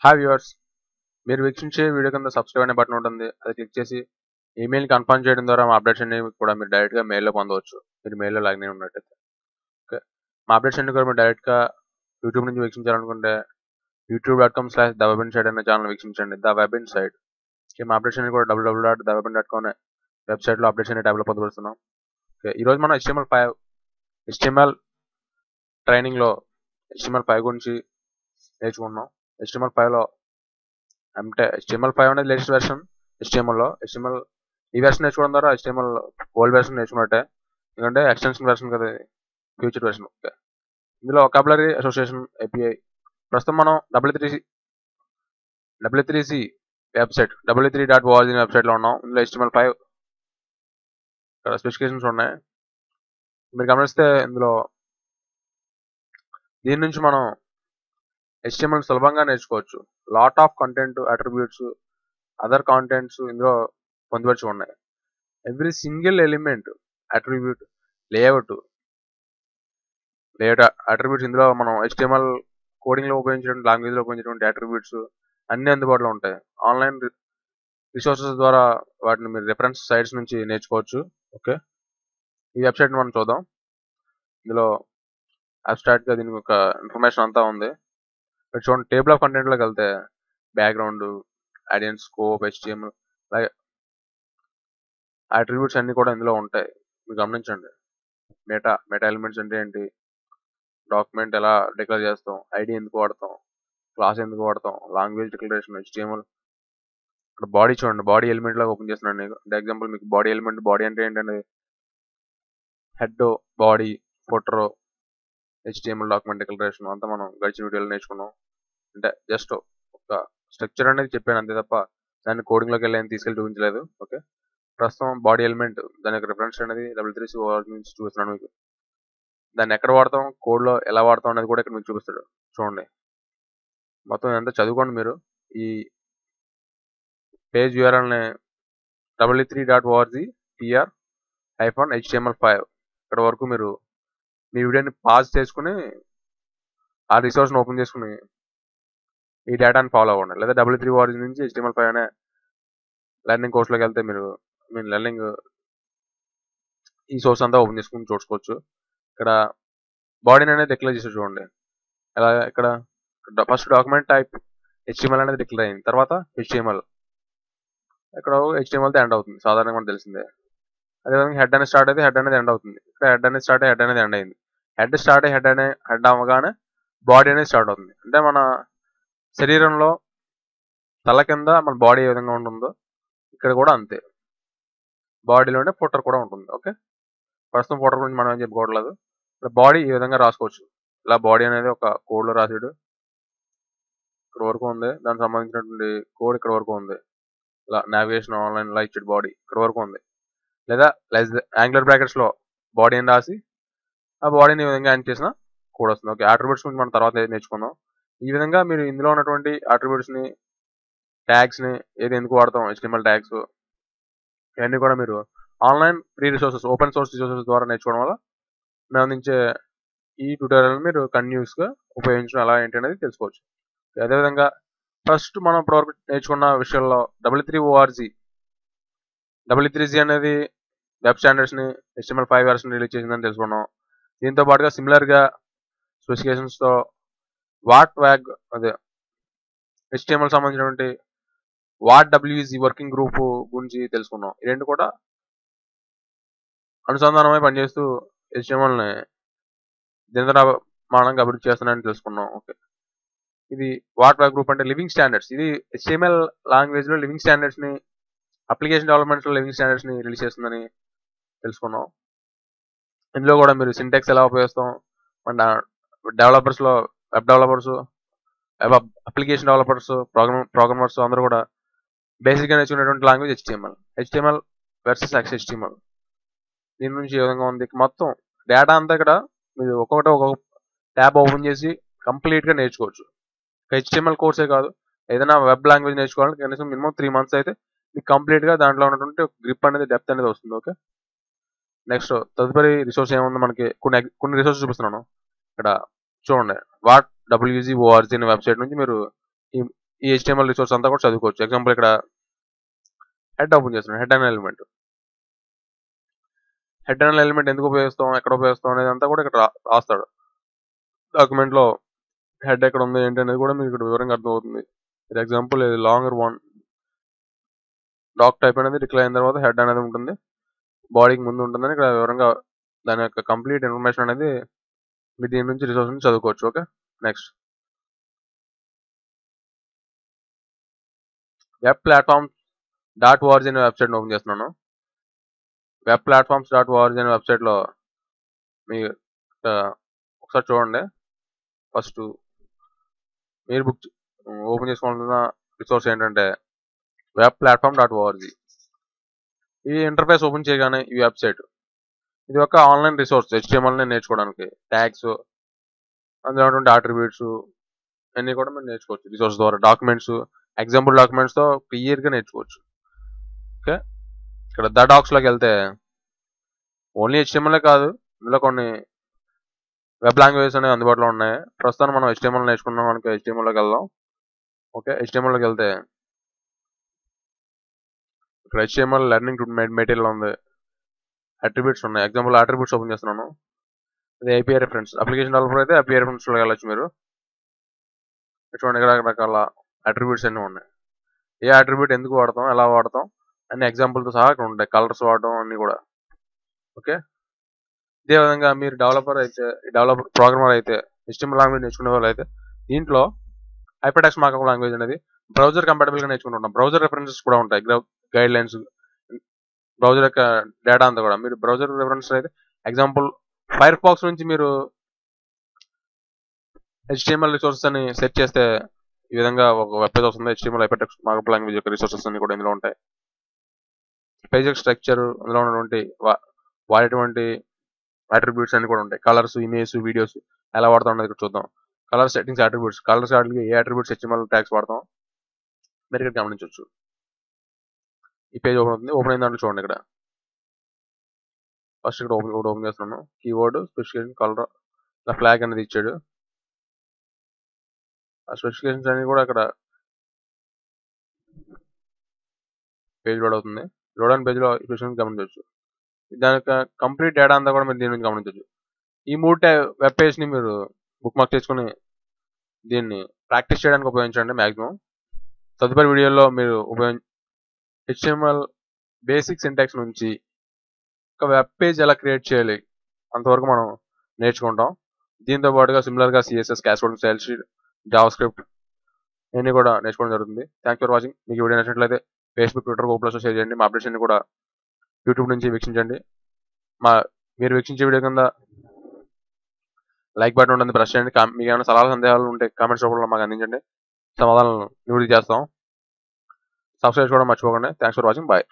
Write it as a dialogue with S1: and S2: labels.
S1: Hi viewers, మీరు వీక్షించే video కింద subscribe అనే బటన్ ఉంటుంది. అది క్లిక్ చేసి ఈమెయిల్ కన్ఫర్మ్ చేయడం ద్వారా మా అప్డేట్స్ అన్ని కూడా మీరు డైరెక్ట్గా మెయిల్లో పొందవచ్చు. మీరు మెయిల్లో లాగిన్ అయి ఉన్నట్టయితే. ఓకే, మా అప్డేట్స్ అన్ని కూడా మీరు డైరెక్ట్గా యూట్యూబ్ నుంచి వీక్షించాలనుకుంటే youtube.com/thewebinsight అనే ఛానల్ వీక్షించండి. The web inside. మా అప్డేట్స్ అన్ని కూడా www.thewebin.com అనే వెబ్సైట్లో అప్డేట్స్ అనే ట్యాబ్లో పొందబడుతున్నాం. ఓకే, ఈరోజు మనం HTML ట్రైనింగ్లో HTML5 గురించి నేర్చుకుంటున్నాం. HTML5లో అంటే HTML5 అనేది లేటెస్ట్ వెర్షన్. HTML ఈ వెర్షన్ నేర్చుకోవడం ద్వారా HTML ఓల్డ్ వెర్షన్ నేర్చుకున్నట్టే, ఎందుకంటే ఎక్స్టెన్షన్ వెర్షన్ కదా, ఫ్యూచర్ వెర్షన్. ఓకే, ఇందులో వొకాబులరీ అసోసియేషన్ API. ప్రస్తుతం మనం W3C వెబ్సైట్ w3.org వెబ్సైట్లో ఉన్నాం. ఇందులో HTML5 స్పెసిఫికేషన్స్ ఉన్నాయి. మీరు గమనిస్తే ఇందులో దీని నుంచి మనం HTML సులభంగా నేర్చుకోవచ్చు. Lot of content, attributes, other contents ఇందులో పొందుపరిచి ఉన్నాయి. Every single element, attribute, layout attributes ఇందులో మనం HTML కోడింగ్లో ఉపయోగించేటువంటి, లాంగ్వేజ్లో ఉపయోగించేటువంటి అట్రిబ్యూట్స్ అన్నీ అందుబాటులో ఉంటాయి. ఆన్లైన్ రిసోర్సెస్ ద్వారా వాటిని మీరు రిఫరెన్స్ సైట్స్ నుంచి నేర్చుకోవచ్చు. ఓకే, ఈ వెబ్సైట్ని మనం చూద్దాం. ఇందులో అబ్స్ట్రాక్ట్గా దీనికి ఒక ఇన్ఫర్మేషన్ అంతా ఉంది. ఇక్కడ చూడండి, టేబుల్ ఆఫ్ కంటెంట్లోకి వెళ్తే బ్యాక్గ్రౌండ్, ఆడియన్స్, స్కోప్, HTML అలాగే అట్రిబ్యూట్స్ అన్నీ కూడా ఇందులో ఉంటాయి. మీరు గమనించండి. మెటా ఎలిమెంట్స్ అంటే ఏంటి, డాక్యుమెంట్ ఎలా డిక్లేర్ చేస్తాం, ఐడి ఎందుకు వాడతాం, క్లాస్ ఎందుకు వాడతాం, లాంగ్వేజ్ డిక్లరేషన్, HTML. ఇక్కడ బాడీ చూడండి, బాడీ ఎలిమెంట్ లాగా ఓపెన్ చేస్తున్నాను నేను. అంటే ఎగ్జాంపుల్ మీకు బాడీ ఎలిమెంట్, బాడీ అంటే ఏంటంటే head, body, footer, HTML document declaration అంతా మనం గడిచిన వీడియోలో నేర్చుకున్నాం. అంటే జస్ట్ ఒక స్ట్రక్చర్ అనేది చెప్పాను అంతే తప్ప దాన్ని కోడింగ్లోకి వెళ్ళి తీసుకెళ్ళి చూపించలేదు. ఓకే, ప్రస్తుతం బాడీ ఎలిమెంట్ దాని యొక్క రిఫరెన్స్ అనేది W3C నుంచి చూపిస్తున్నాను మీకు. దాన్ని ఎక్కడ వాడతాం, కోడ్లో ఎలా వాడతాం అనేది కూడా ఇక్కడ మీకు చూపిస్తాడు. చూడండి, మొత్తం ఎంత చదువుకోండి మీరు. ఈ పేజ్ URLని w3.org/HTML5 ఇక్కడ వరకు మీరు మీ వీడియోని పాజ్ చేసుకుని ఆ రిసోర్స్ని ఓపెన్ చేసుకుని ఈ డేటాని ఫాలో అవ్వండి. లేదా W3.org నుంచి HTML5 అనే లెర్నింగ్ కోర్స్లోకి వెళ్తే మీరు లెర్నింగ్ ఈ సోర్స్ అంతా ఓపెన్ చేసుకుని చూసుకోవచ్చు. ఇక్కడ బాడీని అనేది డిక్లేర్ చేసి చూడండి. ఎలా ఇక్కడ ఫస్ట్ డాక్యుమెంట్ టైప్ HTML అనేది డిక్లేర్ అయింది. తర్వాత HTML ఇక్కడ HTMLతో ఎండ్ అవుతుంది, సాధారణంగా మనకు తెలిసిందే. అదేవిధంగా హెడ్ అనేది స్టార్ట్ అయితే హెడ్ అనేది ఎండ్ అవుతుంది. ఇక్కడ హెడ్ అనేది స్టార్ట్ అయ్యి హెడ్ అనేది ఎండ్ అయింది. హెడ్ స్టార్ట్ అయ్యి హెడ్ అవ్వగానే బాడీ అనేది స్టార్ట్ అవుతుంది. అంటే మన శరీరంలో తల కింద మన బాడీ ఏ విధంగా ఉంటుందో ఇక్కడ కూడా అంతే, బాడీలోనే ఫుటర్ కూడా ఉంటుంది. ఓకే, ప్రస్తుతం ఫుటర్ గురించి మనం ఏం చెప్పుకోవట్లేదు. ఇక్కడ బాడీ ఈ విధంగా రాసుకోవచ్చు. ఇలా బాడీ అనేది ఒక కోడ్లో రాసాడు, ఇక్కడ వరకు ఉంది. దానికి సంబంధించినటువంటి కోడ్ ఇక్కడ వరకు ఉంది. ఇలా నావిగేషన్ ఆన్లైన్ ఇలా ఇచ్చాడు, బాడీ ఇక్కడ వరకు ఉంది. లేదా యాంగులర్ బ్రాకెట్స్లో బాడీ అని రాసి ఆ బాడీని ఈ విధంగా ఎండ్ చేసిన కోడ్ వస్తుంది. ఓకే, అట్రిబ్యూట్స్ గురించి మనం తర్వాత నేర్చుకుందాం. ఈ విధంగా మీరు ఇందులో ఉన్నటువంటి అట్రిబ్యూట్స్ని, ట్యాగ్స్ని ఏది ఎందుకు వాడతాం, HTML ట్యాగ్స్ ఇవన్నీ కూడా మీరు online free resources, open source resources ద్వారా నేర్చుకోవడం వల్ల మేము అందించే ఈ ట్యూటోరియల్ మీరు కంటిన్యూస్గా ఉపయోగించడం ఎలా ఏంటి అనేది తెలుసుకోవచ్చు. అదేవిధంగా ఫస్ట్ మనం ఇప్పటివరకు నేర్చుకున్న విషయాల్లో W3C అనేది వెబ్ స్టాండర్డ్స్ని HTML5 వెర్షన్ రిలీజ్ చేసిందని తెలుసుకున్నాం. దీంతో పాటుగా సిమిలర్గా స్పెసిఫికేషన్స్తో HTML సంబంధించినటువంటి WAT-WZ వర్కింగ్ గ్రూప్ గురించి తెలుసుకున్నాం. ఈ రెండు కూడా అనుసంధానమై పనిచేస్తూ HTMLని దినదనమానంగా అభివృద్ధి చేస్తున్నాయని తెలుసుకున్నాం. ఓకే, ఇది WAT గ్రూప్ అంటే లివింగ్ స్టాండర్డ్స్. ఇది HTML లాంగ్వేజ్లో లివింగ్ స్టాండర్డ్స్ని, అప్లికేషన్ డెవలప్మెంట్స్లో లివింగ్ స్టాండర్డ్స్ని రిలీజ్ చేస్తుందని తెలుసుకున్నాం. ఇందులో కూడా మీరు సింటాక్స్ ఎలా ఉపయోగిస్తాం, మన డెవలపర్స్లో web developers, web application developers, programmers అందరూ కూడా బేసిక్గా నేర్చుకునేటువంటి లాంగ్వేజ్ HTML వర్సెస్ XHTML. దీని నుంచి ఏ విధంగా ఉంది, మొత్తం డేటా అంతా ఇక్కడ మీరు ఒక్కొక్క ట్యాబ్ ఓపెన్ చేసి కంప్లీట్గా నేర్చుకోవచ్చు. HTML కోర్సే కాదు, ఏదైనా వెబ్ లాంగ్వేజ్ నేర్చుకోవాలంటే కనీసం మినిమం 3 months అయితే మీకు కంప్లీట్గా దాంట్లో ఉన్నటువంటి గ్రిప్ అనేది, డెప్త్ అనేది వస్తుంది. ఓకే, నెక్స్ట్ తదుపరి రిసోర్స్ ఏముంది, మనకి కొన్ని రిసోర్సెస్ చూపిస్తున్నాను. ఇక్కడ చూడండి, WAT-WZ.org అనే వెబ్సైట్ నుంచి మీరు ఈ ఈ HTML రిసోర్స్ అంతా కూడా చదువుకోవచ్చు. ఎగ్జాంపుల్ ఇక్కడ హెడ్ ఓపెన్ చేస్తున్నాను. హెడ్ అనే ఎలిమెంట్. హెడ్ అనే ఎలిమెంట్ ఎందుకు ఉపయోగిస్తాం, ఎక్కడ ఉపయోగిస్తాం అనేది అంతా కూడా ఇక్కడ రాస్తాడు. డాక్యుమెంట్లో హెడ్ ఎక్కడ ఉంది ఏంటి అనేది కూడా మీకు ఇక్కడ వివరంగా అర్థమవుతుంది. ఫర్ ఎగ్జాంపుల్ ఇది లాంగర్ వన్ డాక్ టైప్ అనేది డిక్లేర్ అయిన తర్వాత హెడ్ అనేది ఉంటుంది, బాడీకి ముందు ఉంటుందని ఇక్కడ వివరంగా దాని యొక్క కంప్లీట్ ఇన్ఫర్మేషన్ అనేది మీరు దీని నుంచి రిసోర్స్ నుంచి చదువుకోవచ్చు. Okay, next web platforms .org అనే వెబ్సైట్ని ఓపెన్ చేస్తున్నాను. వెబ్ ప్లాట్ఫామ్స్ .org అనే వెబ్సైట్లో మీరు ఒకసారి చూడండి. ఫస్ట్ మీరు ఓపెన్ చేసుకోవాలన్న రిసోర్స్ ఏంటంటే వెబ్ ప్లాట్ఫామ్ .org. ఈ ఇంటర్ఫేస్ ఓపెన్ చేయగానే ఈ వెబ్సైట్ ఇది ఒక ఆన్లైన్ రిసోర్స్ HTML నేర్చుకోవడానికి. ట్యాగ్స్, అందులో ఉన్నటువంటి అట్రిబ్యూట్స్ అన్నీ కూడా మీరు నేర్చుకోవచ్చు రిసోర్స్ ద్వారా. డాక్యుమెంట్స్, ఎగ్జాంపుల్ డాక్యుమెంట్స్తో క్లియర్గా నేర్చుకోవచ్చు. ఓకే, ఇక్కడ డాక్స్లోకి వెళ్తే ఓన్లీ HTML కాదు, ఇందులో కొన్ని వెబ్ లాంగ్వేజెస్ అనేవి అందుబాటులో ఉన్నాయి. ప్రస్తుతం మనం HTML నేర్చుకున్నాం కనుక HTMLలోకి వెళ్దాం. ఓకే, HTMLలోకి వెళ్తే ఇక్కడ HTML లెర్నింగ్ మెటీరియల్ ఉంది, అట్రిబ్యూట్స్ ఉన్నాయి. ఎగ్జాంపుల్ అట్రిబ్యూట్స్ ఓపెన్ చేస్తున్నాను. ఇది API రిఫరెన్స్. అప్లికేషన్ డెవలపర్ అయితే API రిఫరెన్స్లోకి వెళ్ళచ్చు మీరు. చూడండి ఇక్కడ రకరకాల అట్రిబ్యూట్స్ అన్నీ ఉన్నాయి. ఏ అట్రిబ్యూట్ ఎందుకు వాడతాం, ఎలా వాడతాం అన్ని ఎగ్జాంపుల్తో సహా ఇక్కడ ఉంటాయి. కలర్స్ వాడటం అన్నీ కూడా. ఓకే, ఇదే విధంగా మీరు ప్రోగ్రామర్ అయితే HTML లాంగ్వేజ్ నేర్చుకునే వాళ్ళు అయితే దీంట్లో హైపర్టెక్స్ట్ మార్కప్ లాంగ్వేజ్ అనేది బ్రౌజర్ కంపాటబుల్గా నేర్చుకుంటున్నాం. బ్రౌజర్ రెఫరెన్సెస్ కూడా ఉంటాయి, గైడ్ లైన్స్, బ్రౌజర్ యొక్క డేటా అంతా కూడా. మీరు బ్రౌజర్ రెఫరెన్స్ అయితే ఎగ్జాంపుల్ ఫైర్ ఫాక్స్ నుంచి మీరు HTML రిసోర్సెస్ అని సెర్చ్ చేస్తే ఈ విధంగా ఒక వెబ్ పేజ్ వస్తుంది. HTML హైపర్టెక్స్ట్ మార్కప్ లాంగ్వేజ్ యొక్క రిసోర్సెస్ అన్ని కూడా ఇందులో ఉంటాయి. పేజ్ స్ట్రక్చర్, అందులో ఉన్నటువంటి వాడేటువంటి అట్రిబ్యూట్స్ అన్ని కూడా ఉంటాయి. కలర్స్, ఇమేజ్, వీడియోస్ ఎలా వాడతాం అనేది ఇక్కడ చూద్దాం. కలర్ సెట్టింగ్స్, అట్రిబ్యూట్స్, కలర్స్ వాటికి ఏ అట్రిబ్యూట్స్ HTML ట్యాగ్స్ వాడతాం మీరు ఇక్కడ గమనించవచ్చు. ఈ పేజ్ ఓపెన్ అవుతుంది. ఓపెన్ అయిన దాంట్లో చూడండి ఇక్కడ ఫస్ట్ ఇక్కడ ఓపెన్ చేస్తున్నాను. కీవర్డ్, స్పెసిఫికేషన్, కలర్, ఇలా ఫ్లాగ్ అనేది ఇచ్చాడు. ఆ స్పెసిఫికేషన్స్ అన్ని కూడా అక్కడ పేజ్ లోడ్ అవుతుంది. లోడ్ అయిన పేజ్లో స్పెసిఫికేషన్ గమనించవచ్చు. దాని యొక్క కంప్లీట్ డేటా అంతా కూడా మీరు దీని నుంచి గమనించవచ్చు. ఈ 3 వెబ్ పేజ్ని మీరు బుక్ మార్క్ చేసుకుని దీన్ని ప్రాక్టీస్ చేయడానికి ఉపయోగించండి మ్యాక్సిమం. తదుపరి వీడియోలో మీరు HTML బేసిక్ సింటాక్స్ నుంచి ఒక వెబ్ పేజ్ ఎలా క్రియేట్ చేయాలి అంతవరకు మనం నేర్చుకుంటాం. దీంతో పాటుగా సిమిలర్గా CSS, cascading style sheet, Java script ఇవన్నీ కూడా నేర్చుకోవడం జరుగుతుంది. Thanks for watching. మీకు వీడియో నచ్చినట్లయితే ఫేస్బుక్, ట్విట్టర్, గూగుల్స్లో షేర్ చేయండి. మా అప్డేట్స్ అన్ని కూడా యూట్యూబ్ నుంచి వీక్షించండి. మీరు వీక్షించే వీడియో కింద లైక్ బటన్ ఉంటుంది, ప్రెస్ చేయండి. మీకు ఏమైనా సలహాలు, సందేహాలు ఉంటే కామెంట్స్ రూపంలో మాకు అందించండి, సమాధానాలను నివృత్తి చేస్తాం. సబ్స్క్రైబ్ చేసుకోవడం మర్చిపోకండి. Thanks for watching. బాయ్.